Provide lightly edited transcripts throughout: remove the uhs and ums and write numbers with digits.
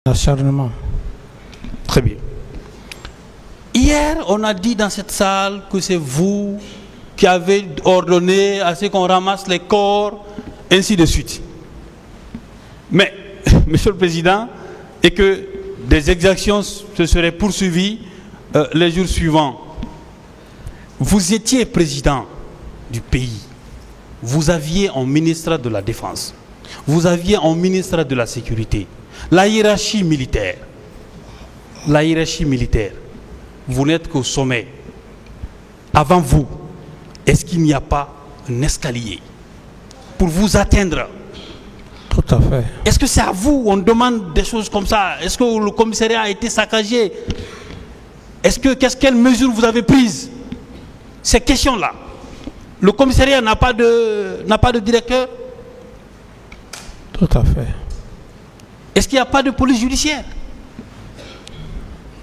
Acharnement. Très bien. Hier, on a dit dans cette salle que c'est vous qui avez ordonné à ce qu'on ramasse les corps, ainsi de suite. Mais, Monsieur le Président, et que des exactions se seraient poursuivies les jours suivants. Vous étiez président du pays. Vous aviez un ministre de la Défense. Vous aviez un ministre de la Sécurité. La hiérarchie militaire. La hiérarchie militaire. Vous n'êtes qu'au sommet. Avant vous, est-ce qu'il n'y a pas un escalier pour vous atteindre? Tout à fait. Est-ce que c'est à vous on demande des choses comme ça? Est-ce que le commissariat a été saccagé? Quelles mesures vous avez prises? Ces questions-là. Le commissariat n'a pas de directeur? Tout à fait. Est-ce qu'il n'y a pas de police judiciaire?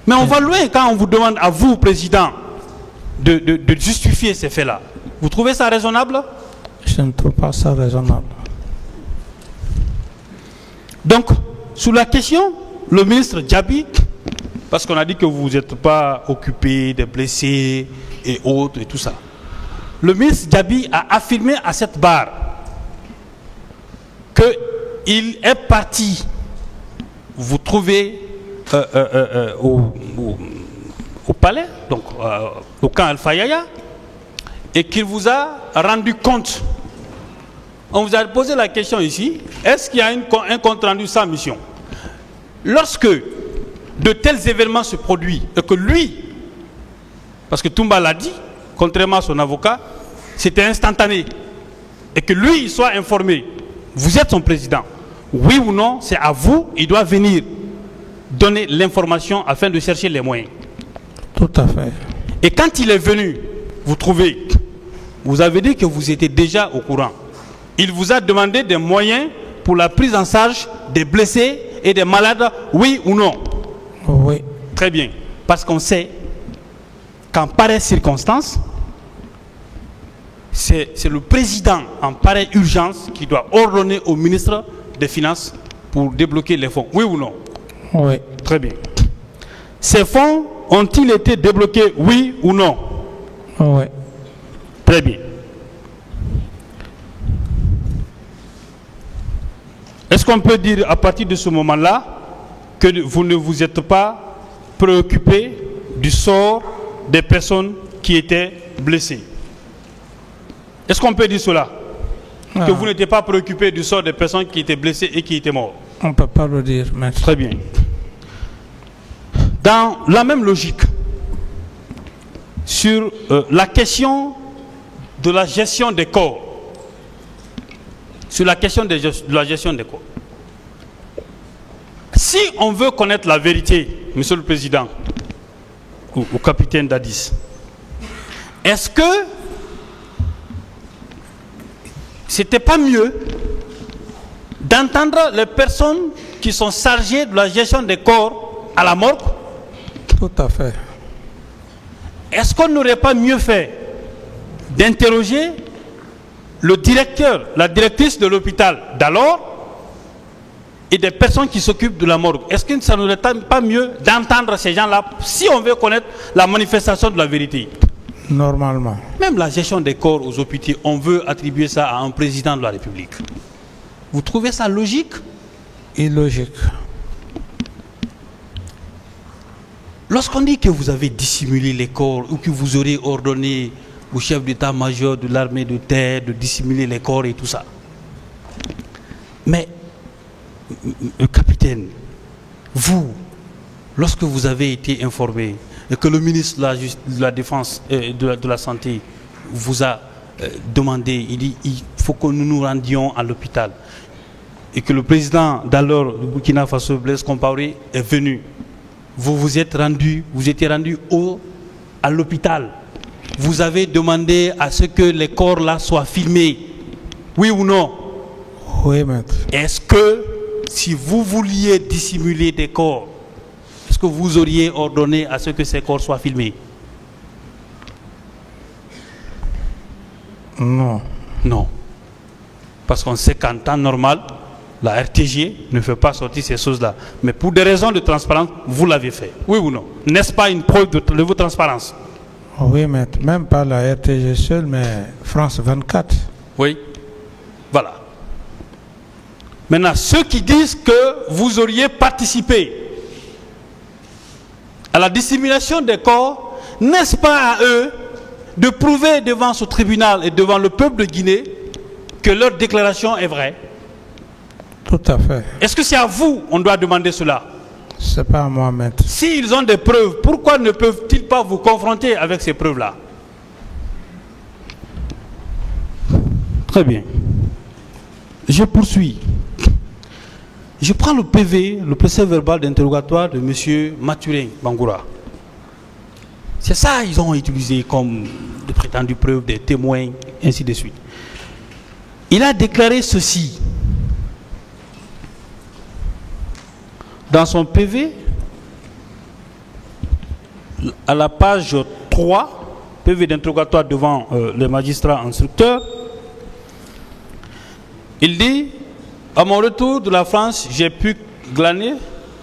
Mais on va loin quand on vous demande à vous, président, de justifier ces faits-là. Vous trouvez ça raisonnable? Je ne trouve pas ça raisonnable. Donc, sur la question, le ministre Djabi, parce qu'on a dit que vous n'êtes pas occupé des blessés et autres et tout ça. Le ministre Djabi a affirmé à cette barre qu'il est parti vous trouver au palais, donc au camp Al-Fayaya, et qu'il vous a rendu compte. On vous a posé la question ici, est-ce qu'il y a un compte rendu sans mission? Lorsque de tels événements se produisent, et que lui, parce que Toumba l'a dit, contrairement à son avocat, c'était instantané, et que lui, il soit informé, vous êtes son président, oui ou non, c'est à vous, il doit venir donner l'information afin de chercher les moyens. Tout à fait. Et quand il est venu, vous trouvez, vous avez dit que vous étiez déjà au courant. Il vous a demandé des moyens pour la prise en charge des blessés et des malades, oui ou non? Oui. Très bien. Parce qu'on sait qu'en pareille circonstance, c'est le président en pareille urgence qui doit ordonner au ministre des Finances pour débloquer les fonds. Oui ou non? Oui. Très bien. Ces fonds ont-ils été débloqués, oui ou non? Oui. Très bien. Est-ce qu'on peut dire à partir de ce moment-là que vous ne vous êtes pas préoccupé du sort des personnes qui étaient blessées? Est-ce qu'on peut dire cela? Que vous n'étiez pas préoccupé du sort des personnes qui étaient blessées et qui étaient mortes? On ne peut pas le dire, maître. Très bien. Dans la même logique, sur la question de la gestion des corps, sur la question de la gestion des corps, si on veut connaître la vérité, Monsieur le Président, ou capitaine Dadis, est-ce que c'était pas mieux d'entendre les personnes qui sont chargées de la gestion des corps à la morgue? Tout à fait. Est-ce qu'on n'aurait pas mieux fait d'interroger le directeur, la directrice de l'hôpital d'alors et des personnes qui s'occupent de la morgue? Est-ce que ça n'aurait pas mieux d'entendre ces gens-là si on veut connaître la manifestation de la vérité? Normalement. Même la gestion des corps aux hôpitaux, on veut attribuer ça à un président de la République. Vous trouvez ça logique? Illogique. Lorsqu'on dit que vous avez dissimulé les corps ou que vous aurez ordonné au chef d'état-major de l'armée de terre de dissimuler les corps et tout ça. Mais, capitaine, vous, lorsque vous avez été informé et que le ministre de la Défense et de la Santé vous a demandé, il dit il faut que nous nous rendions à l'hôpital, et que le président d'alors du Burkina Faso, Blaise Compaoré, est venu, vous étiez rendu à l'hôpital. Vous avez demandé à ce que les corps là soient filmés. Oui ou non? Oui, maître. Est-ce que si vous vouliez dissimuler des corps, est-ce que vous auriez ordonné à ce que ces corps soient filmés? Non. Non. Parce qu'on sait qu'en temps normal, la RTG ne fait pas sortir ces choses-là. Mais pour des raisons de transparence, vous l'avez fait. Oui ou non? N'est-ce pas une preuve de votre transparence? Oui, maître. Même pas la RTG seule, mais France 24. Oui. Voilà. Maintenant, ceux qui disent que vous auriez participé à la dissémination des corps, n'est-ce pas à eux de prouver devant ce tribunal et devant le peuple de Guinée que leur déclaration est vraie? Tout à fait. Est-ce que c'est à vous on doit demander cela? C'est pas à moi, maître. S'ils ont des preuves, pourquoi ne peuvent-ils pas vous confronter avec ces preuves-là? Très bien. Je poursuis. Je prends le PV, le procès verbal d'interrogatoire de M. Mathurin Bangoura. C'est ça ils ont utilisé comme de prétendues preuves, des témoins, ainsi de suite. Il a déclaré ceci. Dans son PV, à la page 3, PV d'interrogatoire devant les magistrats instructeurs, il dit: à mon retour de la France, j'ai pu glaner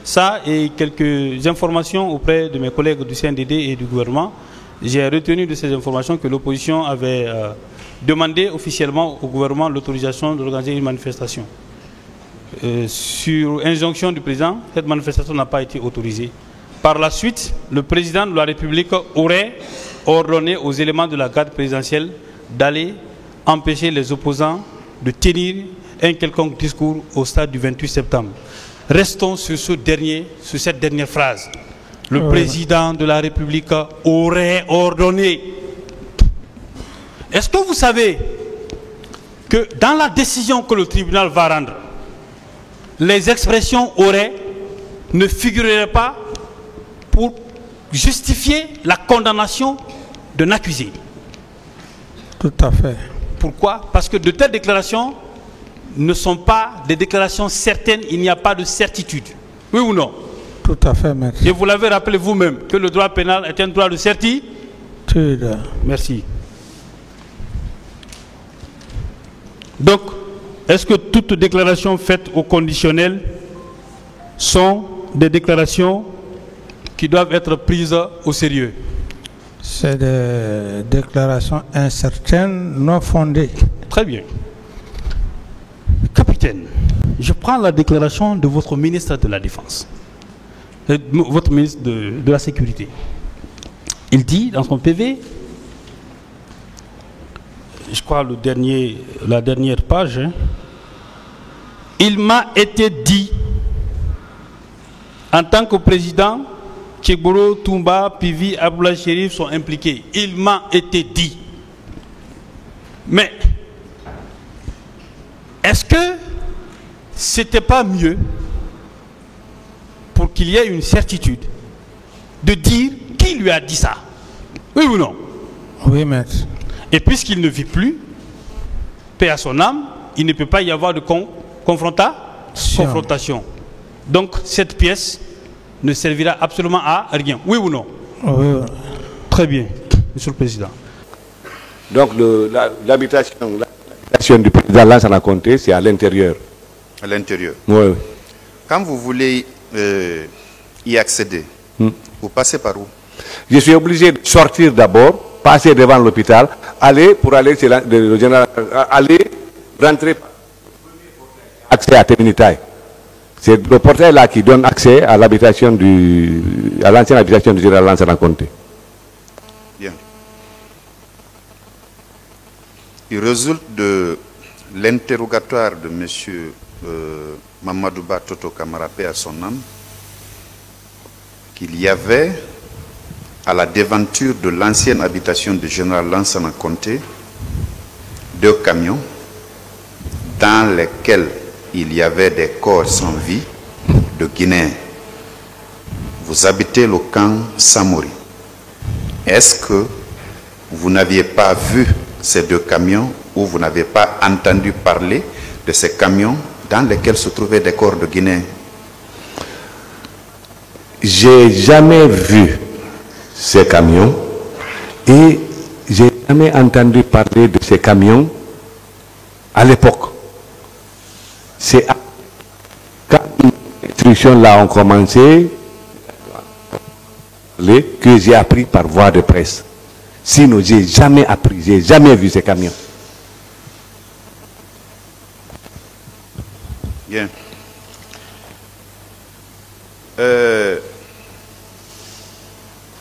ça et quelques informations auprès de mes collègues du CNDD et du gouvernement. J'ai retenu de ces informations que l'opposition avait demandé officiellement au gouvernement l'autorisation d'organiser une manifestation. Sur injonction du président, cette manifestation n'a pas été autorisée. Par la suite, le président de la République aurait ordonné aux éléments de la garde présidentielle d'aller empêcher les opposants de tenir un quelconque discours au stade du 28 septembre. Restons sur cette dernière phrase. Le président de la République aurait ordonné. Est-ce que vous savez que dans la décision que le tribunal va rendre, les expressions auraient ne figureraient pas pour justifier la condamnation d'un accusé? Tout à fait. Pourquoi? Parce que de telles déclarations ne sont pas des déclarations certaines, il n'y a pas de certitude. Oui ou non? Tout à fait, maître. Et vous l'avez rappelé vous-même que le droit pénal est un droit de certitude. Merci. Donc, est-ce que toutes déclarations faites au conditionnel sont des déclarations qui doivent être prises au sérieux? C'est des déclarations incertaines, non fondées. Très bien. Capitaine, je prends la déclaration de votre ministre de la Défense, votre ministre de la Sécurité. Il dit dans son PV, je crois la dernière page, hein, il m'a été dit, en tant que président, Tchegoro, Toumba, Pivi, Abdoulaye Chérif sont impliqués. Il m'a été dit. Mais, est-ce que c'était pas mieux, pour qu'il y ait une certitude, de dire qui lui a dit ça? Oui ou non? Oui, maître. Et puisqu'il ne vit plus, paix à son âme, il ne peut pas y avoir de confrontation. Donc cette pièce ne servira absolument à rien. Oui ou non? Oui. Très bien, Monsieur le Président. Donc l'habitation du président Lansana Conté, c'est à l'intérieur. À l'intérieur. Oui. Quand vous voulez y accéder, vous passez par où? Je suis obligé de sortir d'abord, passer devant l'hôpital, aller chez le général, rentrer accès à Téminitaï. C'est le portail là qui donne accès à l'habitation à l'ancienne habitation du général Lansana Conté. Bien. Il résulte de l'interrogatoire de M. Mamadouba Toto Kamara, paix à son âme, qu'il y avait à la devanture de l'ancienne habitation du général Lansana Conté 2 camions dans lesquels il y avait des corps sans vie de Guinéens. Vous habitez le camp Samori. Est-ce que vous n'aviez pas vu ces 2 camions ou vous n'avez pas entendu parler de ces camions dans lesquels se trouvaient des corps de Guinéens? J'ai jamais vu ces camions et j'ai jamais entendu parler de ces camions à l'époque. C'est discussions-là ont commencé, que j'ai appris par voie de presse. Sinon, je n'ai jamais appris, je n'ai jamais vu ces camions. Bien.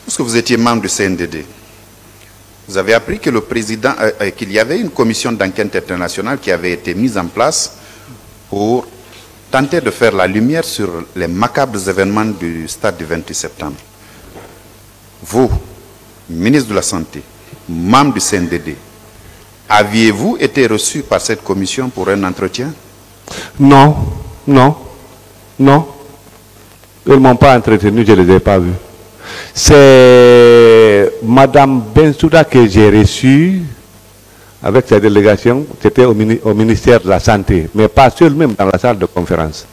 Puisque vous étiez membre du CNDD, vous avez appris que le président, qu'il y avait une commission d'enquête internationale qui avait été mise en place pour tenter de faire la lumière sur les macabres événements du stade du 28 septembre. Vous, ministre de la Santé, membre du CNDD, aviez-vous été reçu par cette commission pour un entretien? Non, non, non. Ils ne m'ont pas entretenu, je ne les ai pas vus. C'est Madame Bensouda que j'ai reçue avec sa délégation. C'était au ministère de la Santé, mais pas seul, même dans la salle de conférence.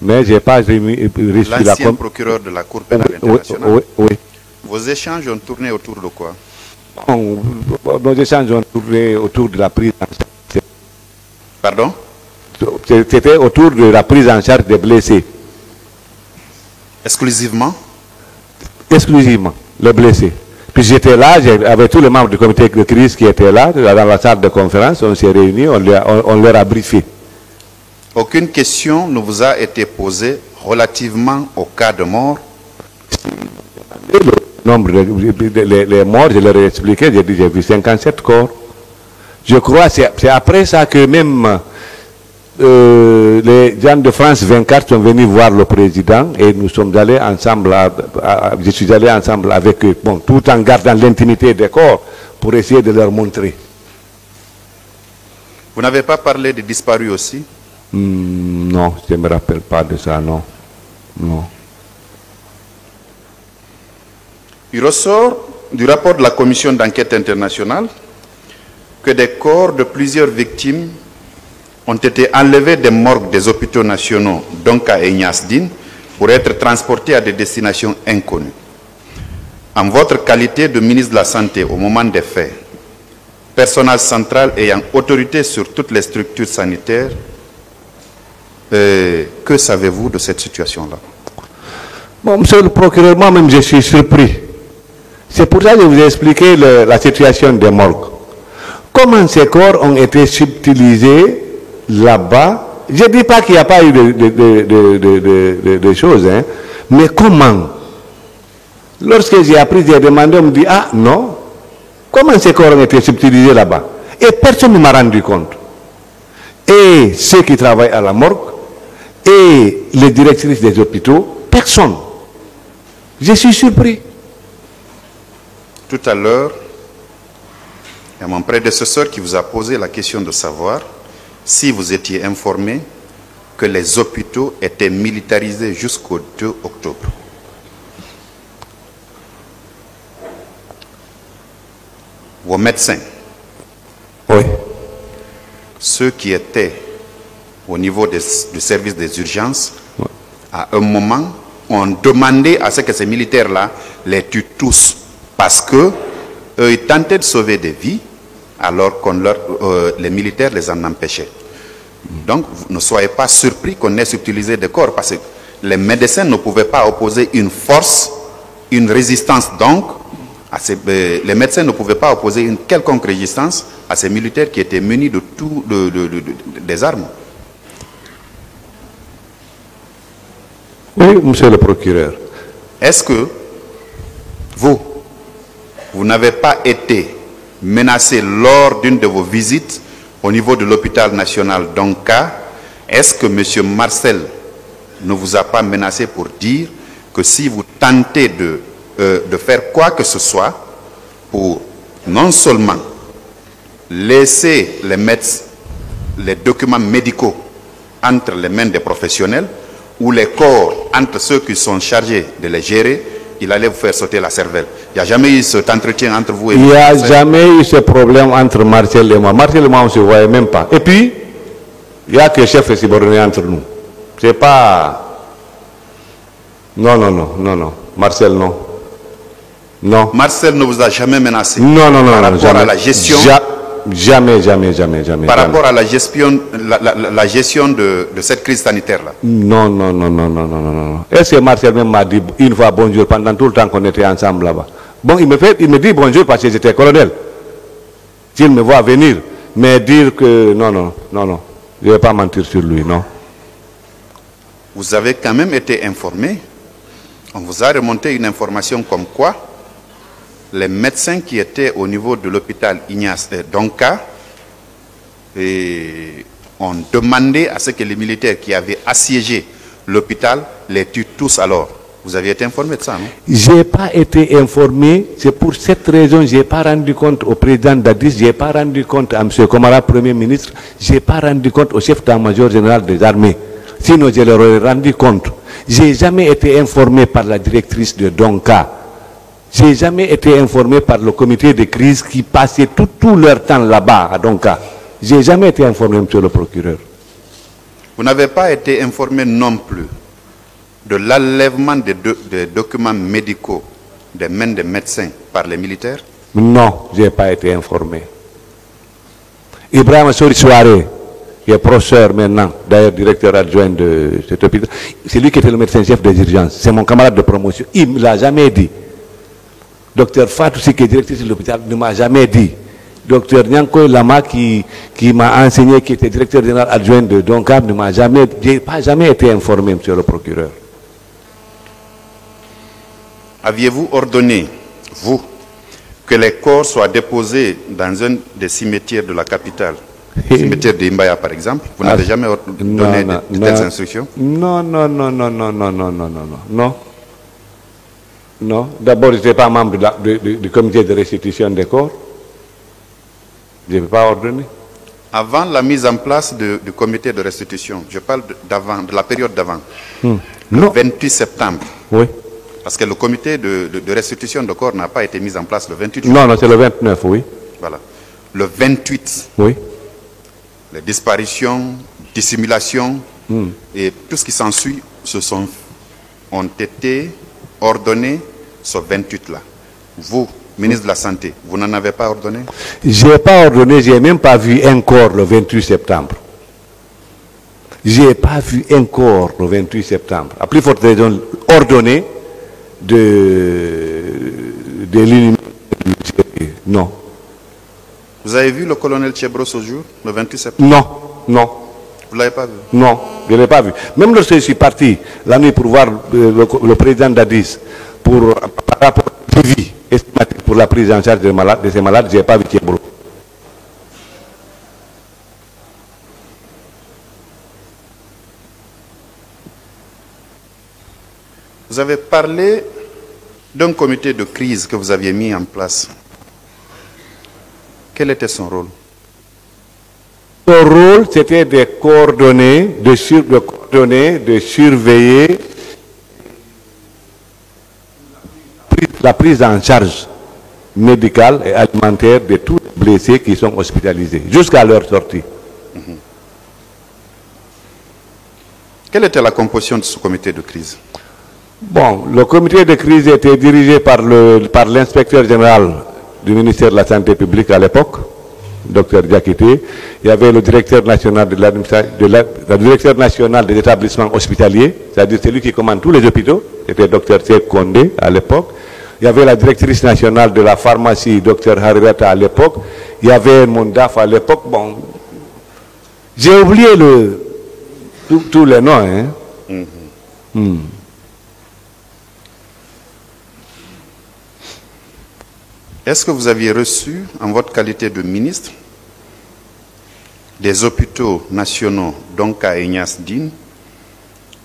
Mais je n'ai pas reçu la... L'ancien procureur de la Cour pénale internationale. Oui, oui. Vos échanges ont tourné autour de quoi? Nos échanges ont tourné autour de la prise en charge. Pardon? C'était autour de la prise en charge des blessés. Exclusivement? Exclusivement, les blessés. Puis j'étais là, avec tous les membres du comité de crise qui étaient là, dans la salle de conférence, on s'est réunis, on leur a briefé. Aucune question ne vous a été posée relativement au cas de mort? Le nombre les morts, je leur ai expliqué, j'ai dit, j'ai vu 57 corps. Je crois que c'est après ça que même les gens de France 24 sont venus voir le président et nous sommes allés ensemble, je suis allé ensemble avec eux, bon, tout en gardant l'intimité des corps pour essayer de leur montrer. Vous n'avez pas parlé des disparus aussi? Non, je ne me rappelle pas de ça, non. Non. Il ressort du rapport de la commission d'enquête internationale que des corps de plusieurs victimes ont été enlevés des morgues des hôpitaux nationaux Donka et Niasdine pour être transportés à des destinations inconnues. En votre qualité de ministre de la Santé au moment des faits, personnel central ayant autorité sur toutes les structures sanitaires, que savez-vous de cette situation-là? Bon, monsieur le procureur, moi-même je suis surpris. C'est pour ça que je vous ai expliqué la situation des morgues. Comment ces corps ont été subtilisés là-bas? Je ne dis pas qu'il n'y a pas eu de choses, hein, mais comment? Lorsque j'ai appris, j'ai demandé, on me dit, ah non, comment ces corps ont été subtilisés là-bas? Et personne ne m'a rendu compte. Et ceux qui travaillent à la morgue, et les directrices des hôpitaux, personne. Je suis surpris. Tout à l'heure, il y a mon prédécesseur qui vous a posé la question de savoir si vous étiez informé que les hôpitaux étaient militarisés jusqu'au 2 octobre. Vos médecins, oui, ceux qui étaient au niveau du service des urgences, oui, à un moment, ont demandé à ce que ces militaires-là les tuent tous parce que ils tentaient de sauver des vies alors que les militaires les en empêchaient. Donc, ne soyez pas surpris qu'on ait subtilisé des corps parce que les médecins ne pouvaient pas opposer une force, une résistance donc, les médecins ne pouvaient pas opposer une quelconque résistance à ces militaires qui étaient munis de tout, des armes. Oui, monsieur le procureur. Est-ce que vous n'avez pas été menacé lors d'une de vos visites au niveau de l'hôpital national d'Onka? Est-ce que M. Marcel ne vous a pas menacé pour dire que si vous tentez de faire quoi que ce soit pour non seulement laisser les documents médicaux entre les mains des professionnels ou les corps entre ceux qui sont chargés de les gérer, il allait vous faire sauter la cervelle? Il n'y a jamais eu cet entretien entre vous et il n'y a jamais eu ce problème entre Marcel et moi. Marcel et moi, on ne se voyait même pas. Et puis, il n'y a que chef et subordonné entre nous. C'est pas... Non, non, non, non, non. Marcel, non. Non. Marcel ne vous a jamais menacé? Non, non, non. Par rapport à la gestion Jamais. Par rapport à la gestion, la gestion de cette crise sanitaire-là? Non. Est-ce que Marcel même m'a dit une fois bonjour pendant tout le temps qu'on était ensemble là-bas? Bon, il me dit bonjour parce que j'étais colonel. S'il me voit venir, mais dire que non, je ne vais pas mentir sur lui, non. Vous avez quand même été informé, on vous a remonté une information comme quoi les médecins qui étaient au niveau de l'hôpital Ignace Donka ont demandé à ce que les militaires qui avaient assiégé l'hôpital les tuent tous alors. Vous aviez été informé de ça, non? Je n'ai pas été informé. C'est pour cette raison que je n'ai pas rendu compte au président Dadis, je n'ai pas rendu compte à M. Komara, Premier ministre, je n'ai pas rendu compte au chef d'état-major général des armées. Sinon, je leur aurais rendu compte. Je n'ai jamais été informé par la directrice de Donka. Je n'ai jamais été informé par le comité de crise qui passait tout leur temps là-bas à Donka. Je n'ai jamais été informé, monsieur le procureur. Vous n'avez pas été informé non plus de l'enlèvement des documents médicaux des mains des médecins par les militaires? Non, je n'ai pas été informé. Ibrahim Souri-Soare, qui est professeur maintenant, d'ailleurs directeur adjoint de cet hôpital, c'est lui qui était le médecin-chef des urgences. C'est mon camarade de promotion. Il ne me l'a jamais dit. Docteur Fatou, qui est directeur de l'hôpital, ne m'a jamais dit. Docteur Nyanko Lama, qui m'a enseigné, qui était directeur général adjoint de Donka, ne m'a jamais, pas jamais été informé, monsieur le procureur. Aviez-vous ordonné, vous, que les corps soient déposés dans un des cimetières de la capitale, le cimetière de Imbaya par exemple? Vous n'avez jamais donné de telles instructions? Non. D'abord, je n'étais pas membre du comité de restitution des corps. Je n'ai pas ordonné. Avant la mise en place du comité de restitution, je parle de la période d'avant, le 28 septembre. Oui. Parce que le comité de restitution de corps n'a pas été mis en place le 28 juillet. Non, c'est le 29, oui. Voilà. Le 28, oui. Les disparitions, dissimulations et tout ce qui s'ensuit ont été ordonnés ce 28-là. Vous, ministre de la Santé, vous n'en avez pas ordonné? Je n'ai pas ordonné, je n'ai même pas vu un corps le 28 septembre. Je n'ai pas vu un corps le 28 septembre. À plus forte raison, ordonné de l'unité. Non. Vous avez vu le colonel Tchebro ce jour, le 28 septembre? Non. Vous ne l'avez pas vu? Non, je ne l'ai pas vu. Même lorsque je suis parti la nuit pour voir le président Dadis par rapport au devis estimatif pour la prise en charge de ces malades, je n'ai pas vu Tchebro. Vous avez parlé d'un comité de crise que vous aviez mis en place. Quel était son rôle? Son rôle, c'était de coordonner, de surveiller la prise en charge médicale et alimentaire de tous les blessés qui sont hospitalisés, jusqu'à leur sortie. Quelle était la composition de ce comité de crise? Bon, le comité de crise était dirigé par l'inspecteur général du ministère de la Santé publique à l'époque, Dr Diakité. Il y avait le directeur national le directeur national des établissements hospitaliers, c'est-à-dire celui qui commande tous les hôpitaux, c'était Dr Tchèque Kondé à l'époque. Il y avait la directrice nationale de la pharmacie, Dr Harirata à l'époque. Il y avait mon DAF à l'époque. Bon, j'ai oublié tous les noms. Hein. Est-ce que vous aviez reçu, en votre qualité de ministre, des hôpitaux nationaux, donc à Ignace Dine,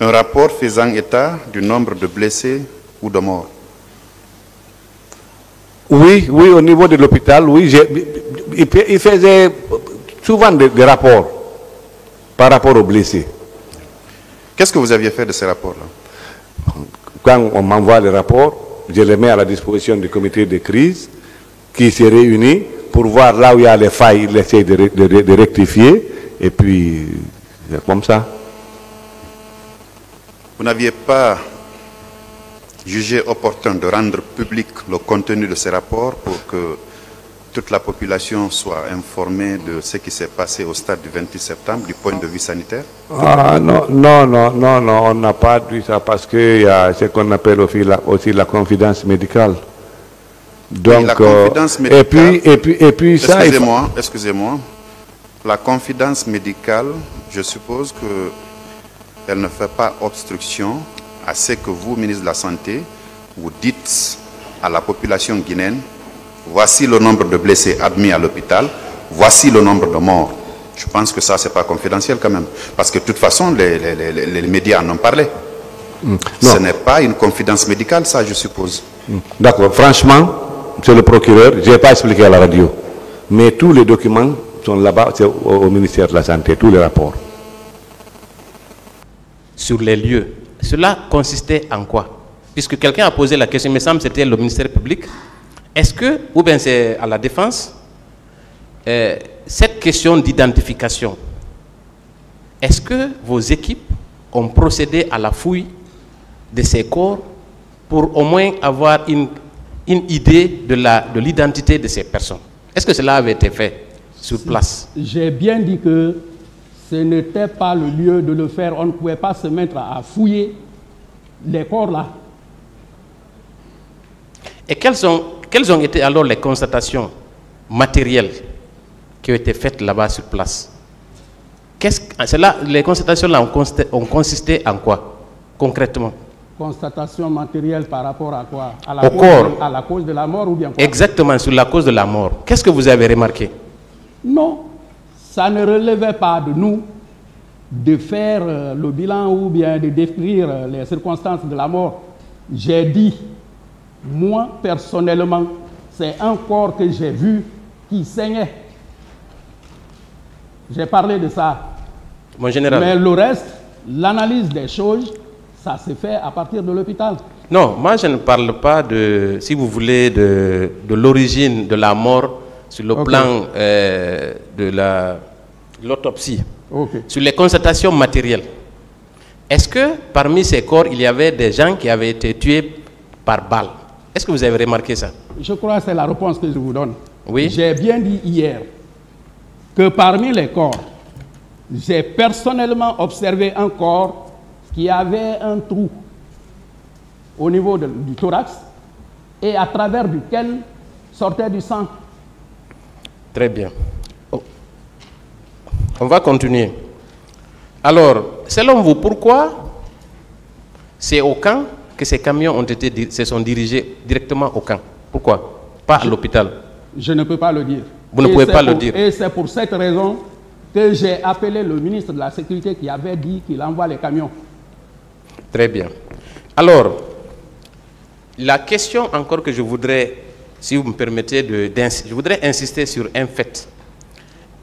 un rapport faisant état du nombre de blessés ou de morts? Oui, au niveau de l'hôpital, oui. Il faisait souvent des rapports par rapport aux blessés. Qu'est-ce que vous aviez fait de ces rapports-là? Quand on m'envoie les rapports, je les mets à la disposition du comité de crise qui se réunit pour voir là où il y a les failles, il essaie de rectifier, et puis c'est comme ça. Vous n'aviez pas jugé opportun de rendre public le contenu de ces rapports pour que toute la population soit informée de ce qui s'est passé au stade du 28 septembre du point de vue sanitaire? Ah, non, on n'a pas dit ça parce qu'il y a ce qu'on appelle aussi la confidence médicale. Donc, la confidence médicale, et puis ça... Excusez-moi. La confidence médicale, je suppose qu'elle ne fait pas obstruction à ce que vous, ministre de la Santé, vous dites à la population guinéenne: voici le nombre de blessés admis à l'hôpital, voici le nombre de morts. Je pense que ça, ce n'est pas confidentiel quand même. Parce que de toute façon, les médias en ont parlé. Ce n'est pas une confidence médicale, ça, je suppose. D'accord. Franchement, c'est le procureur, je n'ai pas expliqué à la radio. Mais tous les documents sont là-bas, c'est au ministère de la Santé, tous les rapports. Sur les lieux, cela consistait en quoi? Puisque quelqu'un a posé la question, il me semble que c'était le ministère public. Est-ce que, ou bien c'est à la défense, cette question d'identification, est-ce que vos équipes ont procédé à la fouille de ces corps pour au moins avoir une idée de l'identité de ces personnes? Est-ce que cela avait été fait sur place? J'ai bien dit que ce n'était pas le lieu de le faire. On ne pouvait pas se mettre à fouiller les corps là. Et quelles ont été alors les constatations matérielles qui ont été faites là-bas sur place? Les constatations là ont consisté en quoi, concrètement? Constatation matérielle par rapport à quoi? À la cause de la mort ou bien quoi? Exactement, sur la cause de la mort. Qu'est-ce que vous avez remarqué? Non, ça ne relevait pas de nous de faire le bilan ou bien de décrire les circonstances de la mort. J'ai dit, moi personnellement, c'est un corps que j'ai vu qui saignait. J'ai parlé de ça. Mon général. Mais le reste, l'analyse des choses, ça s'est fait à partir de l'hôpital. Non, moi je ne parle pas de, si vous voulez, de l'origine de la mort sur le plan de l'autopsie. Sur les constatations matérielles. Est-ce que parmi ces corps, il y avait des gens qui avaient été tués par balle? Est-ce que vous avez remarqué ça? Je crois que c'est la réponse que je vous donne. Oui. J'ai bien dit hier que parmi les corps, j'ai personnellement observé un corps qui avait un trou au niveau du thorax et à travers duquel sortait du sang. Très bien. On va continuer. Alors, selon vous, pourquoi c'est au camp que ces camions se sont dirigés directement au camp? Pourquoi? Pas à l'hôpital? Je ne peux pas le dire. Vous ne pouvez pas le dire. Et c'est pour cette raison que j'ai appelé le ministre de la Sécurité qui avait dit qu'il envoie les camions. Très bien. Alors, la question encore que je voudrais, si vous me permettez, je voudrais insister sur un fait.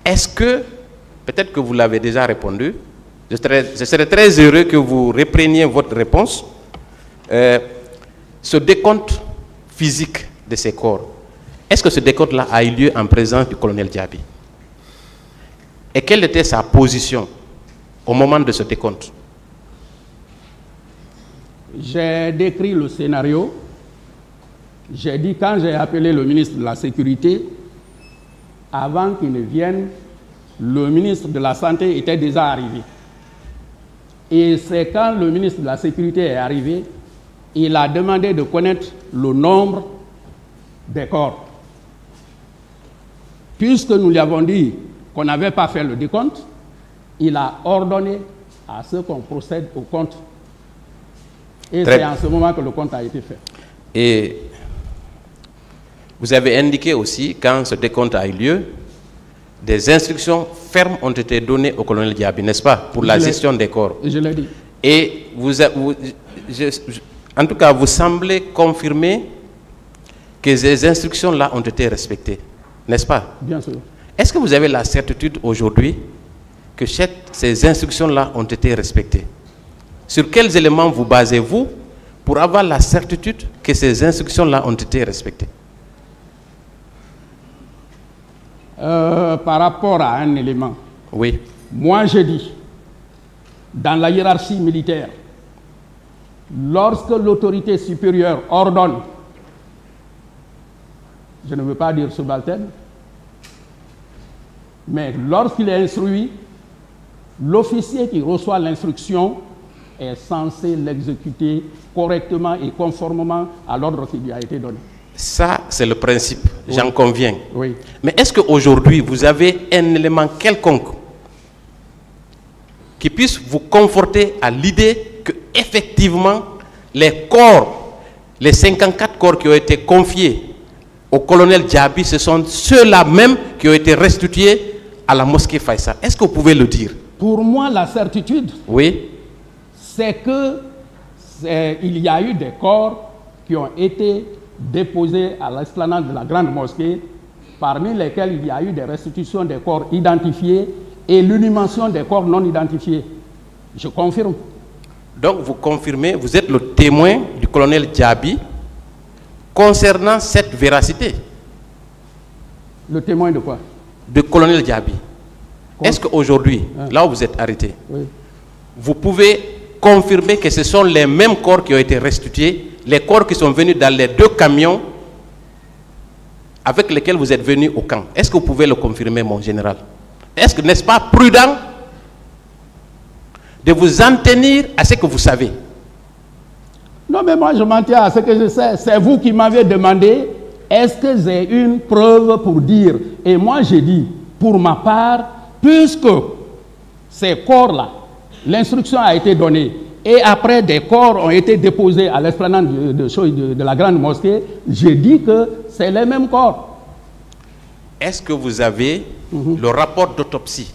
Est-ce que, peut-être que vous l'avez déjà répondu, je serais très heureux que vous repreniez votre réponse. Ce décompte physique de ces corps, est-ce que ce décompte-là a eu lieu en présence du colonel Diaby? Et quelle était sa position au moment de ce décompte? J'ai décrit le scénario. J'ai dit, quand j'ai appelé le ministre de la Sécurité, avant qu'il ne vienne, le ministre de la Santé était déjà arrivé. Et c'est quand le ministre de la Sécurité est arrivé, il a demandé de connaître le nombre des corps. Puisque nous lui avons dit qu'on n'avait pas fait le décompte, il a ordonné à ce qu'on procède au compte. Et c'est en ce moment que le compte a été fait. Et vous avez indiqué aussi, quand ce décompte a eu lieu, des instructions fermes ont été données au colonel Diaby, n'est-ce pas, pour la gestion des corps. Je l'ai dit. Et en tout cas, vous semblez confirmer que ces instructions-là ont été respectées, n'est-ce pas? Bien sûr. Est-ce que vous avez la certitude aujourd'hui que ces instructions-là ont été respectées? Sur quels éléments vous basez-vous pour avoir la certitude que ces instructions-là ont été respectées? Par rapport à un élément. Oui. Moi, je dis, dans la hiérarchie militaire, lorsque l'autorité supérieure ordonne je ne veux pas dire subalterne, mais lorsqu'il est instruit, l'officier qui reçoit l'instruction est censé l'exécuter correctement et conformément à l'ordre qui lui a été donné. Ça, c'est le principe, oui. J'en conviens. Oui. Mais est-ce qu'aujourd'hui, vous avez un élément quelconque qui puisse vous conforter à l'idée que, effectivement, les corps, les 54 corps qui ont été confiés au colonel Djabi, ce sont ceux-là même qui ont été restitués à la mosquée Faisal? Est-ce que vous pouvez le dire? Pour moi, la certitude, oui, c'est qu'il y a eu des corps qui ont été déposés à l'esplanade de la grande mosquée, parmi lesquels il y a eu des restitutions des corps identifiés et l'inhumation des corps non identifiés. Je confirme. Donc vous confirmez, vous êtes le témoin du colonel Djabi concernant cette véracité. Le témoin de quoi? Du colonel Djabi. Est-ce qu'aujourd'hui, là où vous êtes arrêté, oui, vous pouvez confirmer que ce sont les mêmes corps qui ont été restitués, les corps qui sont venus dans les 2 camions avec lesquels vous êtes venus au camp? Est-ce que vous pouvez le confirmer, mon général? Est-ce que n'est-ce pas prudent de vous en tenir à ce que vous savez? Non, mais moi je m'en tiens à ce que je sais. C'est vous qui m'avez demandé, est-ce que j'ai une preuve pour dire? Et moi j'ai dit, pour ma part, puisque ces corps-là, l'instruction a été donnée, et après des corps ont été déposés à l'esplanade de la grande mosquée, j'ai dit que c'est les mêmes corps. Est-ce que vous avez le rapport d'autopsie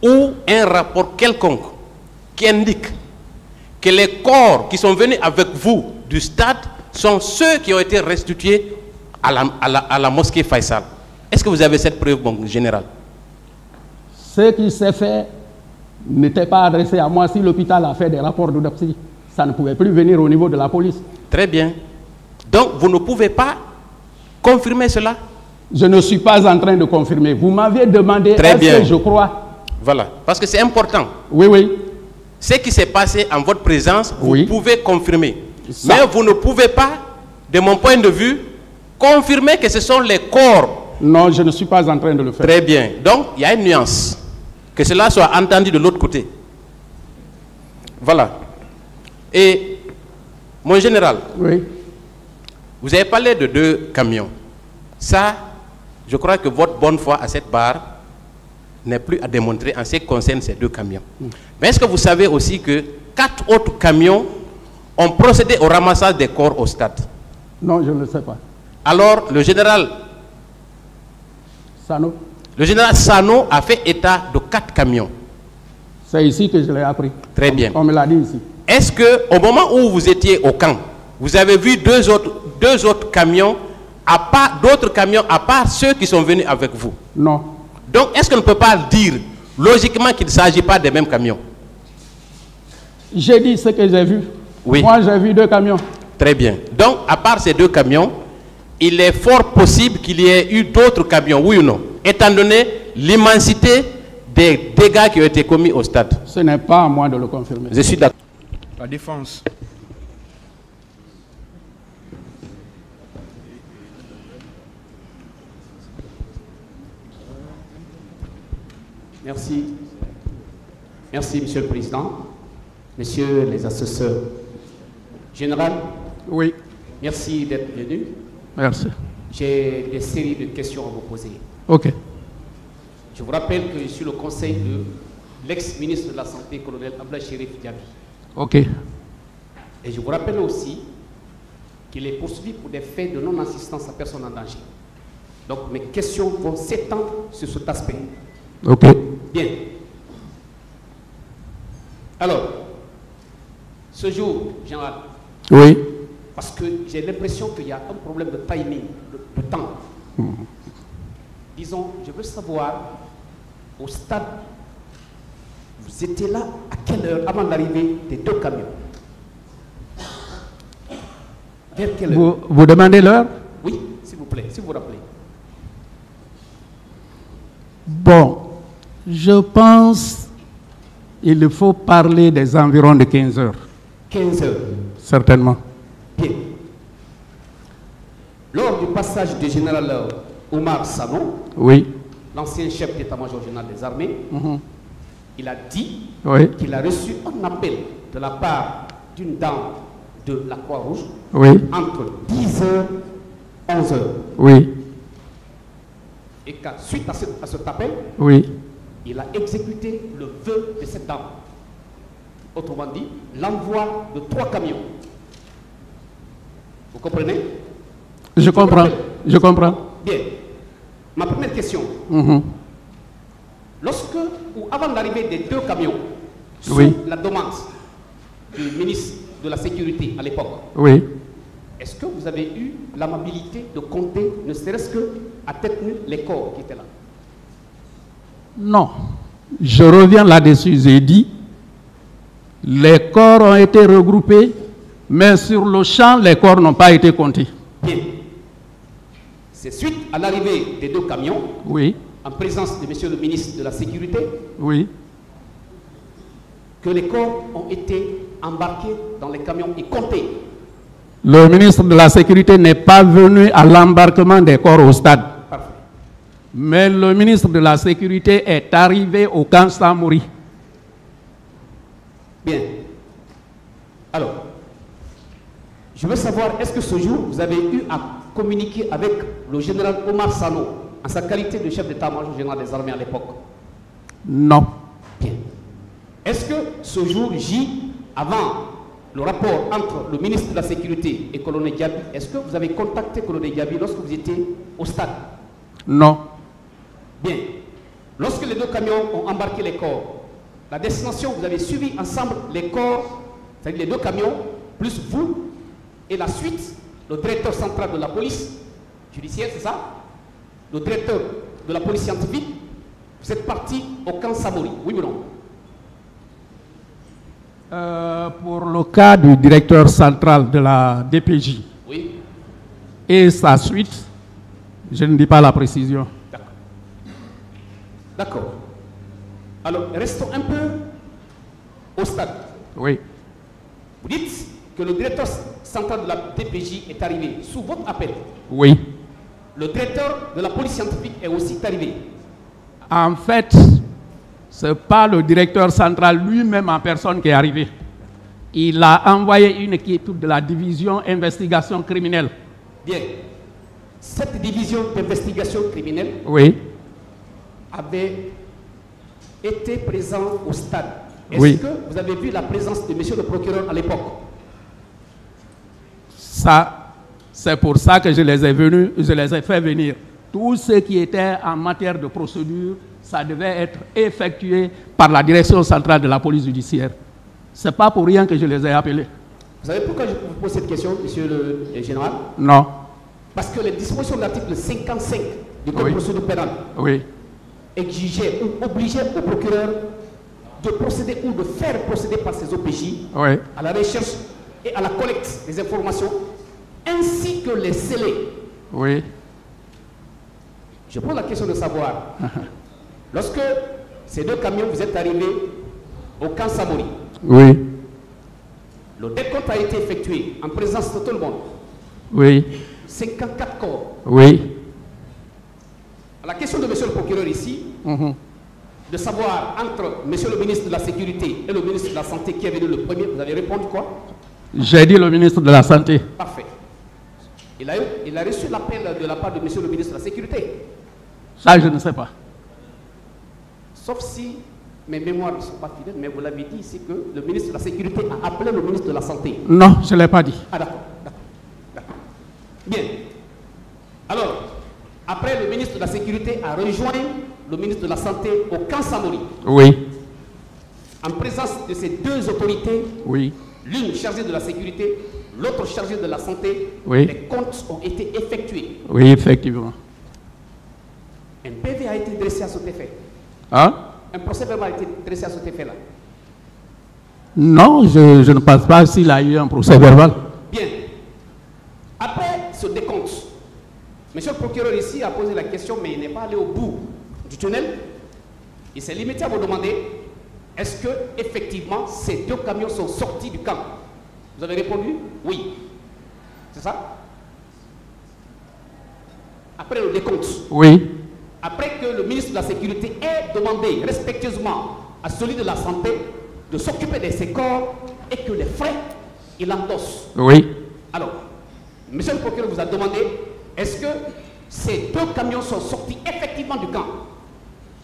ou un rapport quelconque qui indique que les corps qui sont venus avec vous du stade sont ceux qui ont été restitués à la mosquée Faisal? Est-ce que vous avez cette preuve, mon général? Ce qui s'est fait n'était pas adressé à moi. Si l'hôpital a fait des rapports d'autopsie, ça ne pouvait plus venir au niveau de la police. Très bien. Donc, vous ne pouvez pas confirmer cela? Je ne suis pas en train de confirmer. Vous m'aviez demandé, est-ce que je crois? Voilà, parce que c'est important. Oui, oui. Ce qui s'est passé en votre présence, vous pouvez confirmer. Ça. Mais vous ne pouvez pas, de mon point de vue, confirmer que ce sont les corps. Non, je ne suis pas en train de le faire. Très bien. Donc, il y a une nuance. Que cela soit entendu de l'autre côté. Voilà. Et, mon général, oui, vous avez parlé de 2 camions. Ça, je crois que votre bonne foi à cette barre n'est plus à démontrer en ce qui concerne ces 2 camions. Mais est-ce que vous savez aussi que 4 autres camions ont procédé au ramassage des corps au stade? Non, je ne le sais pas. Alors, le général Sano? Le général Sano a fait état de 4 camions. C'est ici que je l'ai appris. Très bien. On me l'a dit ici. Est-ce qu'au moment où vous étiez au camp, vous avez vu deux autres camions, à part d'autres camions, à part ceux qui sont venus avec vous? Non. Donc, est-ce qu'on ne peut pas dire logiquement qu'il ne s'agit pas des mêmes camions? J'ai dit ce que j'ai vu. Oui. Moi, j'ai vu 2 camions. Très bien. Donc, à part ces 2 camions, il est fort possible qu'il y ait eu d'autres camions, oui ou non? Étant donné l'immensité des dégâts qui ont été commis au stade. Ce n'est pas à moi de le confirmer. Je suis d'accord. La défense. Merci. Merci, Monsieur le Président. Messieurs les assesseurs. Général. Oui. Merci d'être venu. Merci. J'ai des séries de questions à vous poser. Ok. Je vous rappelle que je suis le conseil de l'ex-ministre de la Santé, colonel Abdoulaye Chérif Diaby. Ok. Et je vous rappelle aussi qu'il est poursuivi pour des faits de non-assistance à personne en danger. Donc mes questions vont s'étendre sur cet aspect. Ok. Bien. Alors, ce jour, général. Oui. Parce que j'ai l'impression qu'il y a un problème de timing, de temps. Disons, je veux savoir, au stade, vous étiez là à quelle heure avant l'arrivée des 2 camions? Vers quelle heure? Vous demandez l'heure? Oui, s'il vous plaît, si vous vous rappelez. Bon, je pense qu'il faut parler des environs de 15 heures. 15 heures. Certainement. Bien. lors du passage du général Omar Sano, Oui. l'ancien chef d'état-major général des armées, il a dit Oui. qu'il a reçu un appel de la part d'une dame de la Croix-Rouge Oui. entre 10h et 11h. Oui. Et qu'à suite à cet appel, Oui. il a exécuté le vœu de cette dame. Autrement dit, l'envoi de 3 camions. Vous comprenez? Je comprends. Je comprends. Bien. Ma première question. Lorsque, ou avant l'arrivée des 2 camions, sous Oui. la demande du ministre de la Sécurité à l'époque, Oui. est-ce que vous avez eu l'amabilité de compter, ne serait-ce que à tête nue, les corps qui étaient là? Non. Je reviens là-dessus. J'ai dit, les corps ont été regroupés, mais sur le champ, les corps n'ont pas été comptés. Bien. C'est suite à l'arrivée des 2 camions, Oui. en présence de monsieur le ministre de la Sécurité, Oui. que les corps ont été embarqués dans les camions et comptés. Le ministre de la Sécurité n'est pas venu à l'embarquement des corps au stade. Parfait. Mais le ministre de la Sécurité est arrivé au camp Samori. Bien. Alors, je veux savoir, est-ce que ce jour, vous avez eu à communiquer avec le général Omar Sano, en sa qualité de chef d'état-major général des armées à l'époque? Non. Bien. Est-ce que ce jour J, avant le rapport entre le ministre de la Sécurité et colonel Diaby, est-ce que vous avez contacté colonel Diaby lorsque vous étiez au stade? Non. Bien. Lorsque les 2 camions ont embarqué les corps, la destination, vous avez suivi ensemble les corps, c'est-à-dire les 2 camions, plus vous, et la suite, le directeur central de la police judiciaire, c'est ça? Le directeur de la police scientifique, vous êtes parti au camp Samori, oui ou non? Pour le cas du directeur central de la DPJ Oui. et sa suite, je ne dis pas la précision. D'accord. D'accord. Alors, restons un peu au stade. Oui. Vous dites que le directeur central de la DPJ est arrivé sous votre appel. Oui. Le directeur de la police scientifique est aussi arrivé. En fait, ce n'est pas le directeur central lui-même en personne qui est arrivé. Il a envoyé une équipe de la division investigation criminelle. Bien. Cette division d'investigation criminelle Oui. avait été présente au stade. Est-ce Oui. que vous avez vu la présence de monsieur le procureur à l'époque? Ça, c'est pour ça que je les ai fait venir. Tout ce qui était en matière de procédure, ça devait être effectué par la direction centrale de la police judiciaire. Ce n'est pas pour rien que je les ai appelés. Vous savez pourquoi je vous pose cette question, monsieur le général? Non. Parce que les dispositions de l'article 55 du Code Oui. de procédure pénale Oui. exigeaient ou obligeaient au procureur de procéder ou de faire procéder par ses OPJ Oui. à la recherche et à la collecte des informations, ainsi que les scellés. Oui. Je pose la question de savoir, lorsque ces 2 camions, vous êtes arrivés au camp Samori, Oui. le décompte a été effectué en présence de tout le monde. Oui. 54 corps. Oui. À la question de monsieur le procureur ici, de savoir entre monsieur le ministre de la Sécurité et le ministre de la Santé qui est venu le premier, vous avez répondu quoi? J'ai dit le ministre de la Santé. Parfait. Il a reçu l'appel de la part de monsieur le ministre de la Sécurité. Ça, je ne sais pas. Sauf si mes mémoires ne sont pas fidèles, mais vous l'avez dit ici que le ministre de la Sécurité a appelé le ministre de la Santé. Non, je ne l'ai pas dit. Ah d'accord, d'accord. Bien. Alors, après le ministre de la Sécurité a rejoint le ministre de la Santé au camp Samori. Oui. En présence de ces 2 autorités, Oui. l'une chargée de la sécurité, l'autre chargée de la santé, Oui. les comptes ont été effectués. Oui, effectivement. Un PV a été dressé à cet effet. Hein? Un procès verbal a été dressé à cet effet-là. Non, je ne pense pas s'il a eu un procès verbal. Bien. Après ce décompte, monsieur le procureur ici a posé la question, mais il n'est pas allé au bout du tunnel. Il s'est limité à vous demander, est-ce que effectivement ces 2 camions sont sortis du camp? Vous avez répondu oui. C'est ça? après le décompte, Oui. après que le ministre de la Sécurité ait demandé respectueusement à celui de la Santé de s'occuper de ces corps et que les frais, il endosse. Oui. Alors, monsieur le procureur vous a demandé, est-ce que ces 2 camions sont sortis effectivement du camp?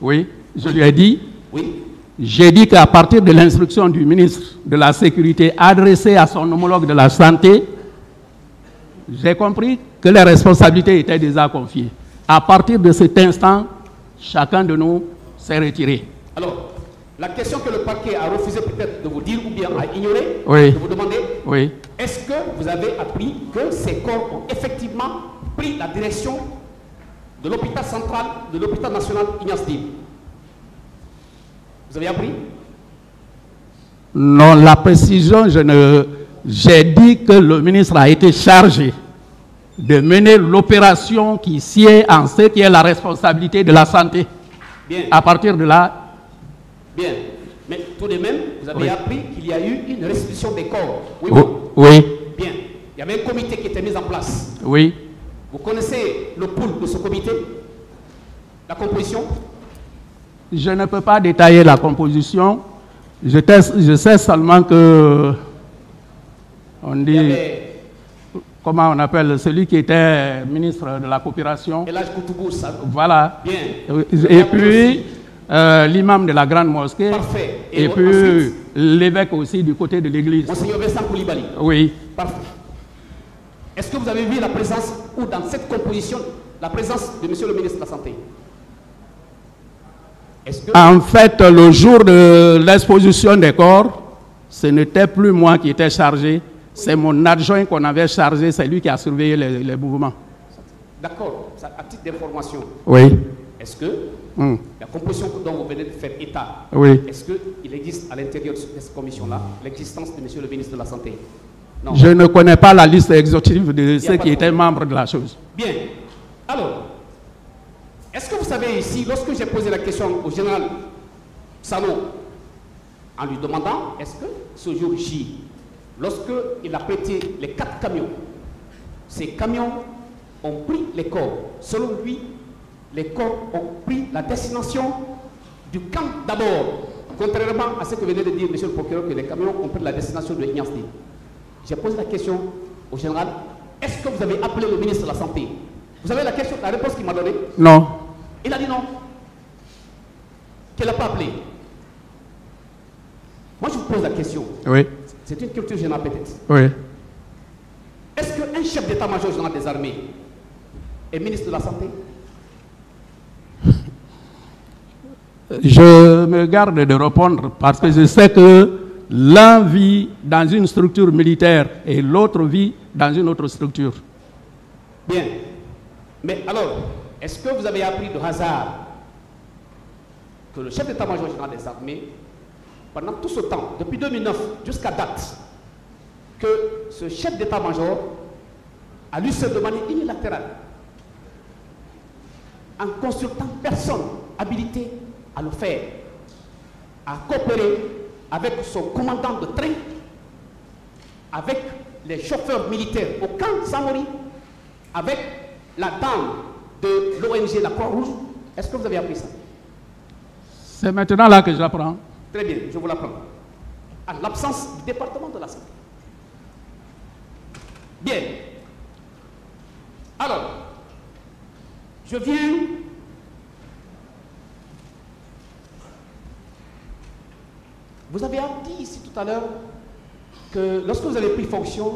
Oui. Je lui ai dit. Oui. J'ai dit qu'à partir de l'instruction du ministre de la Sécurité adressée à son homologue de la Santé, j'ai compris que les responsabilités étaient déjà confiées. À partir de cet instant, chacun de nous s'est retiré. Alors, la question que le parquet a refusé peut-être de vous dire ou bien a ignoré, Oui. de vous demander, Oui. est-ce que vous avez appris que ces corps ont effectivement pris la direction de l'hôpital central, de l'hôpital national Ignace Dib? Vous avez appris? Non, la précision, j'ai dit que le ministre a été chargé de mener l'opération qui sied en ce qui est la responsabilité de la santé. Bien. À partir de là. Bien. Mais tout de même, vous avez appris qu'il y a eu une restitution des corps. Oui. Oui. Bien. Il y avait un comité qui était mis en place. Oui. Vous connaissez le pool de ce comité? La composition? Je ne peux pas détailler la composition. Je sais seulement que on dit, comment on appelle celui qui était ministre de la coopération. Et l'âge Koutoubou, ça. Voilà. Bien. Et puis l'imam de la grande mosquée. Parfait. Et puis l'évêque aussi du côté de l'église. Monseigneur Vincent Koulibaly. Oui. Parfait. Est-ce que vous avez vu la présence, ou dans cette composition, la présence de monsieur le ministre de la Santé? En fait, le jour de l'exposition des corps, ce n'était plus moi qui étais chargé, c'est mon adjoint qu'on avait chargé, c'est lui qui a surveillé les mouvements. D'accord, à titre d'information. Oui. Est-ce que la composition dont vous venez de faire état, est-ce qu'il existe à l'intérieur de cette commission-là l'existence de monsieur le ministre de la Santé? Non. Je ne connais pas la liste exhaustive de ceux qui étaient membres de la chose. Bien. Alors, est-ce que vous savez ici, lorsque j'ai posé la question au général Sano, en lui demandant, est-ce que ce jour J, lorsqu'il a prêté les 4 camions, ces camions ont pris les corps. Selon lui, les corps ont pris la destination du camp d'abord, contrairement à ce que venait de dire monsieur le procureur, que les camions ont pris la destination de Ignace Dib. J'ai posé la question au général, est-ce que vous avez appelé le ministre de la Santé? Vous avez la réponse qu'il m'a donnée? Non. Il a dit non. Qu'il n'a pas appelé. Moi, je vous pose la question. Oui. C'est une culture générale peut-être. Oui. Est-ce qu'un chef d'état-major général des armées est ministre de la Santé? Je me garde de répondre parce que je sais que l'un vit dans une structure militaire et l'autre vit dans une autre structure. Bien. Mais alors, est-ce que vous avez appris de hasard que le chef d'état-major général des armées, pendant tout ce temps, depuis 2009 jusqu'à date, que ce chef d'état-major a lu seul de manière unilatérale, en consultant personne habilité à le faire, à coopérer avec son commandant de train, avec les chauffeurs militaires au camp Samori, avec la dame de l'ONG La Croix-Rouge? Est-ce que vous avez appris ça? C'est maintenant là que je l'apprends. Très bien, je vous l'apprends. En l'absence du département de la santé. Bien. Alors, je viens vous avez dit ici tout à l'heure que lorsque vous avez pris fonction,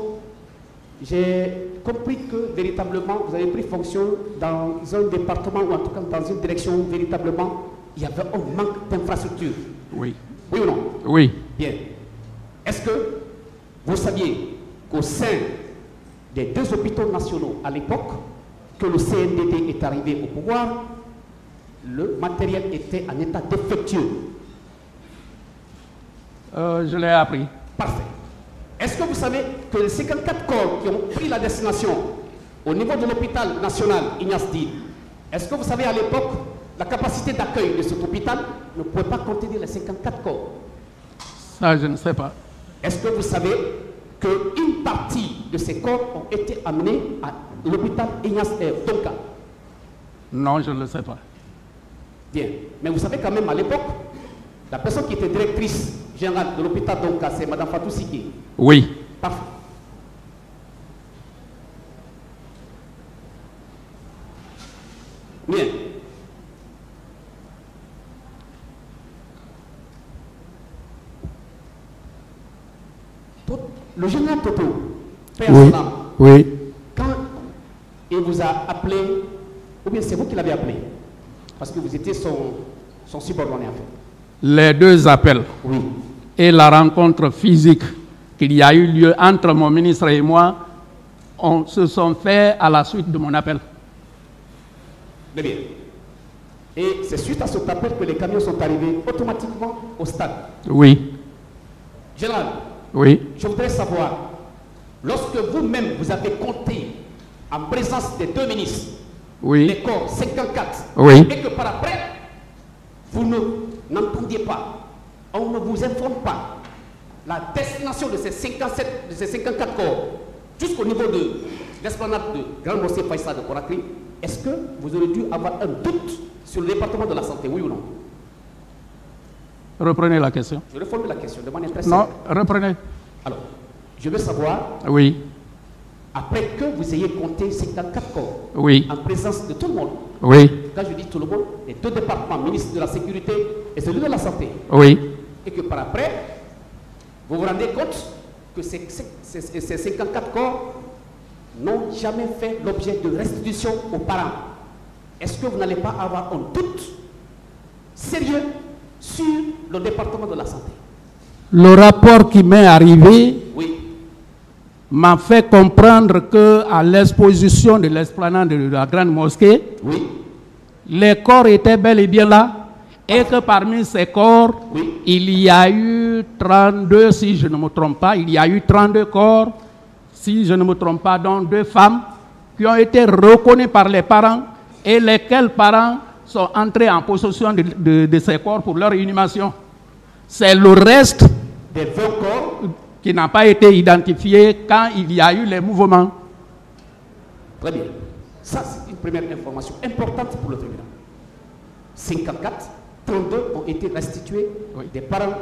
j'ai compris que véritablement vous avez pris fonction dans un département ou en tout cas dans une direction où véritablement il y avait un manque d'infrastructure. Oui. Oui ou non? Oui. Bien. Est-ce que vous saviez qu'au sein des 2 hôpitaux nationaux à l'époque, que le CNDD est arrivé au pouvoir, le matériel était en état défectueux? Je l'ai appris. Parfait. Est-ce que vous savez que les 54 corps qui ont pris la destination au niveau de l'hôpital national Ignace Dib, est-ce que vous savez à l'époque la capacité d'accueil de cet hôpital ne pouvait pas contenir les 54 corps? Ça, je ne sais pas. Est-ce que vous savez qu'une partie de ces corps ont été amenés à l'hôpital Ignace Donka? Non, je ne le sais pas. Bien. Mais vous savez quand même, à l'époque, la personne qui était directrice générale de l'hôpital d'Onka, c'est Mme Fatou Siki. Oui. Parfait. Bien. Le général Toto, père Oui. son âme, Oui. quand il vous a appelé, ou bien c'est vous qui l'avez appelé, parce que vous étiez son subordonné en fait. Les deux appels Oui. et la rencontre physique qu'il y a eu lieu entre mon ministre et moi se sont faits à la suite de mon appel. Très bien. Et c'est suite à cet appel que les camions sont arrivés automatiquement au stade. Oui. Général, Oui. je voudrais savoir, lorsque vous-même vous avez compté en présence des deux ministres, Oui. les corps 54, Oui. et que par après, vous n'entendiez pas, on ne vous informe pas la destination de ces 54 corps jusqu'au niveau de l'esplanade de Grande Mosquée Faïsal de Conakry, est-ce que vous aurez dû avoir un doute sur le département de la santé, oui ou non? Reprenez la question. Je reformule la question de manière très Non, simple. reprenez. Alors, je veux savoir, Oui. après que vous ayez compté 54 corps, Oui. en présence de tout le monde, Oui. quand je dis tout le monde, les deux départements, ministre de la Sécurité et celui de la Santé, Oui. et que par après, vous vous rendez compte que ces 54 corps n'ont jamais fait l'objet de restitution aux parents. Est-ce que vous n'allez pas avoir un doute sérieux sur le département de la santé? Le rapport qui m'est arrivé Oui. m'a fait comprendre qu'à l'exposition de l'esplanade de la Grande Mosquée, Oui. les corps étaient bel et bien là, et que parmi ces corps, Oui. il y a eu 32, si je ne me trompe pas, il y a eu 32 corps, si je ne me trompe pas, dont 2 femmes, qui ont été reconnus par les parents, et lesquels parents sont entrés en possession de ces corps pour leur inhumation. C'est le reste Des 20 corps qui n'a pas été identifié quand il y a eu les mouvements. Très bien. Ça, c'est une première information importante pour le tribunal. 54, 32 ont été restitués. Oui. Des parents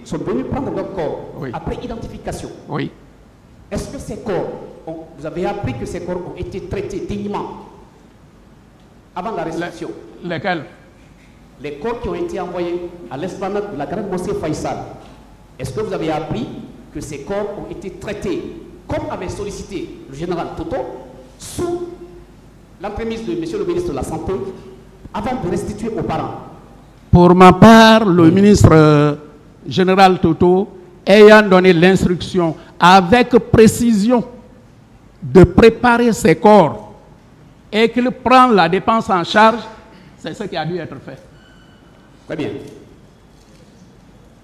sont venus prendre leur corps Oui. après identification. Oui. Est-ce que ces corps, vous avez appris que ces corps ont été traités dignement avant la restitution? Lesquels? Les corps qui ont été envoyés à l'esplanade de la Grande Mosquée Faïsal, est-ce que vous avez appris que ces corps ont été traités comme avait sollicité le général Toto sous l'entremise de M. le ministre de la Santé avant de restituer aux parents? Pour ma part, le ministre général Toto, ayant donné l'instruction avec précision de préparer ses corps et qu'il prend la dépense en charge, c'est ce qui a dû être fait. Très bien.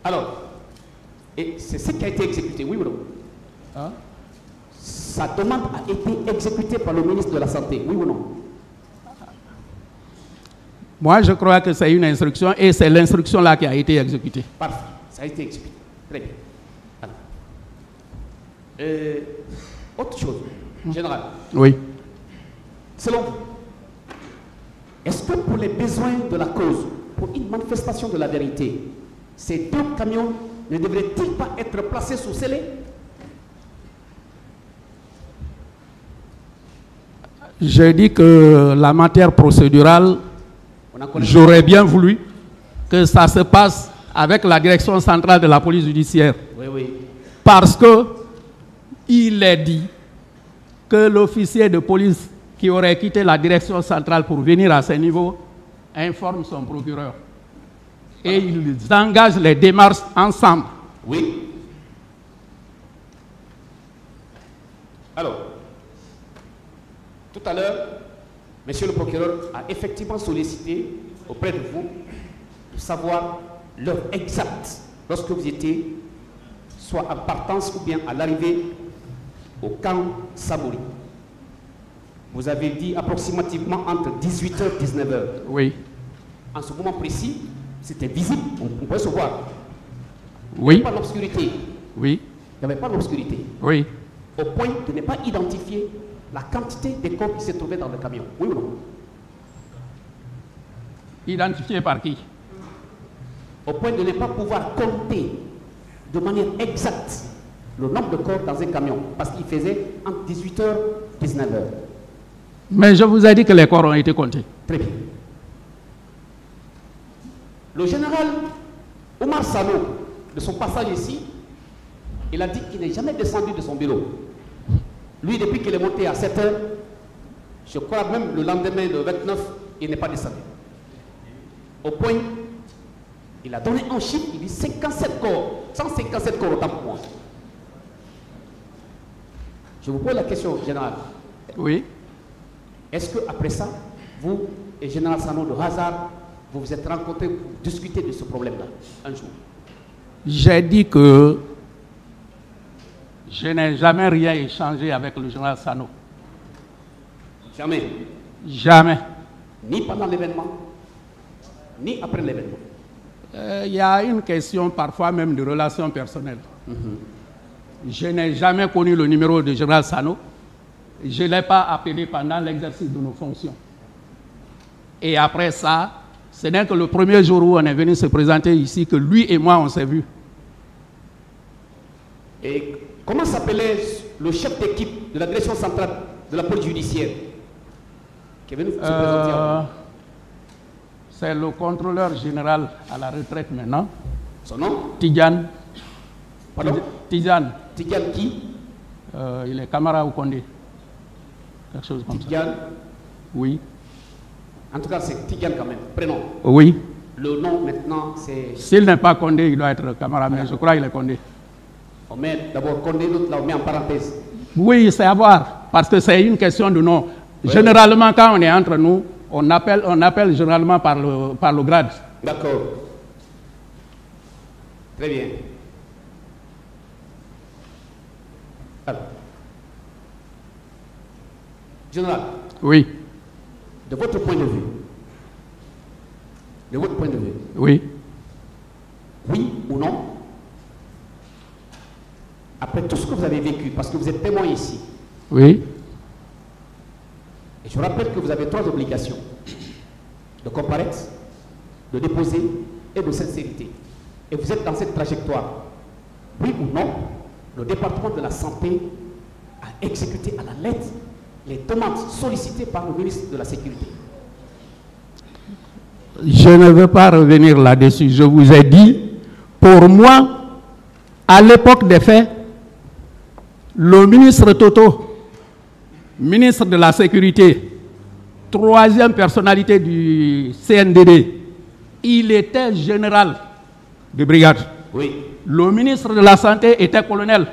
Alors, et c'est ce qui a été exécuté, oui ou non? Hein? Sa demande a été exécutée par le ministre de la Santé, oui ou non? Moi, je crois que c'est une instruction et c'est l'instruction-là qui a été exécutée. Parfait, ça a été exécuté. Très bien. Alors, autre chose, général, Oui. selon vous, est-ce que pour les besoins de la cause, pour une manifestation de la vérité, ces 2 camions ne devraient-ils pas être placés sous scellé? J'ai dit que la matière procédurale, j'aurais bien voulu que ça se passe avec la direction centrale de la police judiciaire. Oui, oui. Parce que il est dit que l'officier de police qui aurait quitté la direction centrale pour venir à ce niveau informe son procureur. Et ils engagent les démarches ensemble. Oui. Alors, tout à l'heure, monsieur le procureur a effectivement sollicité auprès de vous de savoir l'heure exacte lorsque vous étiez soit en partance ou bien à l'arrivée au camp Samouri. Vous avez dit approximativement entre 18h et 19h. Oui. En ce moment précis, c'était visible, on pouvait se voir. Oui. Il n'y avait pas d'obscurité. Oui. Il n'y avait pas d'obscurité. Oui. Au point de ne pas identifier la quantité des corps qui se trouvaient dans le camion. Oui ou non? Identifié par qui? Au point de ne pas pouvoir compter de manière exacte le nombre de corps dans un camion, parce qu'il faisait entre 18h et 19h. Mais je vous ai dit que les corps ont été comptés. Très bien. Le général Omar Sano, de son passage ici, il a dit qu'il n'est jamais descendu de son bureau. Lui, depuis qu'il est monté à 7h, je crois même le lendemain, le 29, il n'est pas descendu. Au point, il a donné un chiffre, il dit 57 corps, 157 corps autant pour moi. Je vous pose la question, général. Oui. Est-ce qu'après ça, vous et général Sano, de hasard, vous vous êtes rencontrés pour discuter de ce problème-là, un jour? J'ai dit que je n'ai jamais rien échangé avec le général Sano. Jamais? Jamais. Ni pendant l'événement, ni après l'événement. Il y a une question parfois même de relations personnelles. Je n'ai jamais connu le numéro de général Sano. Je ne l'ai pas appelé pendant l'exercice de nos fonctions. Et après ça, ce n'est que le premier jour où on est venu se présenter ici que lui et moi on s'est vus. Et comment s'appelait le chef d'équipe de la direction centrale de la police judiciaire qui est venu se présenter à vous? C'est le contrôleur général à la retraite maintenant. Son nom? Tidjane. Pardon? Tidjane. Tidjane qui? Il est camarade au Condé. Quelque chose comme Tidjane. ça. Oui. En tout cas, c'est Tidjane quand même. Prénom? Oui. Le nom maintenant, c'est... S'il n'est pas Condé, il doit être camarade, mais je crois qu'il est Condé. On met d'abord Condé, l'autre là, on met en parenthèse. Oui, c'est à voir, parce que c'est une question de nom. Oui. Généralement, quand on est entre nous, on appelle généralement par le grade. D'accord. Très bien. Alors, général. Oui. De votre point de vue. De votre point de vue. Oui. Oui ou non? Après tout ce que vous avez vécu, parce que vous êtes témoin ici. Oui. Et je rappelle que vous avez 3 obligations. De comparaître, de déposer et de sincérité. Et vous êtes dans cette trajectoire. Oui ou non, le département de la santé a exécuté à la lettre les demandes sollicitées par le ministre de la Sécurité. Je ne veux pas revenir là-dessus. Je vous ai dit, pour moi, à l'époque des faits, le ministre Toto, ministre de la Sécurité, 3e personnalité du CNDD, il était général de brigade. Oui. Le ministre de la Santé était colonel.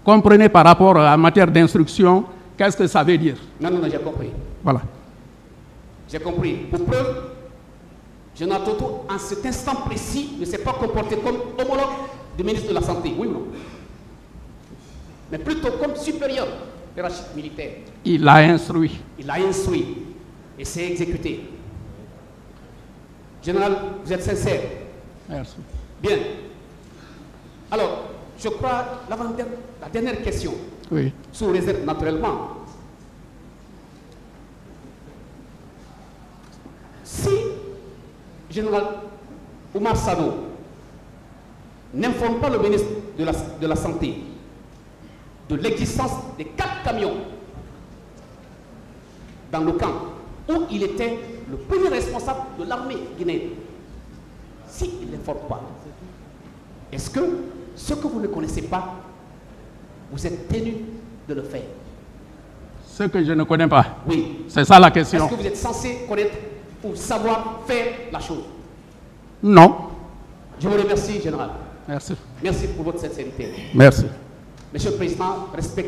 Comprenez par rapport à la matière d'instruction, qu'est-ce que ça veut dire? Non, j'ai compris. Voilà. J'ai compris. Pour preuve, général Toto, en cet instant précis, ne s'est pas comporté comme homologue du ministre de la Santé. Oui ou non? Mais plutôt comme supérieur hiérarchique militaire. Il l'a instruit. Il l'a instruit. Et c'est exécuté. Général, vous êtes sincère? Merci. Bien. Alors, je crois, la dernière question, oui, sous réserve naturellement. Si général Omar Sano n'informe pas le ministre de la Santé de l'existence des 4 camions dans le camp où il était le premier responsable de l'armée guinéenne, s'il n'informe pas, est-ce que ce que vous ne connaissez pas, vous êtes tenu de le faire? Ce que je ne connais pas. Oui. C'est ça la question. Est-ce que vous êtes censé connaître ou savoir faire la chose? Non. Je vous remercie, général. Merci. Merci pour votre sincérité. Merci. Monsieur le Président, respectueux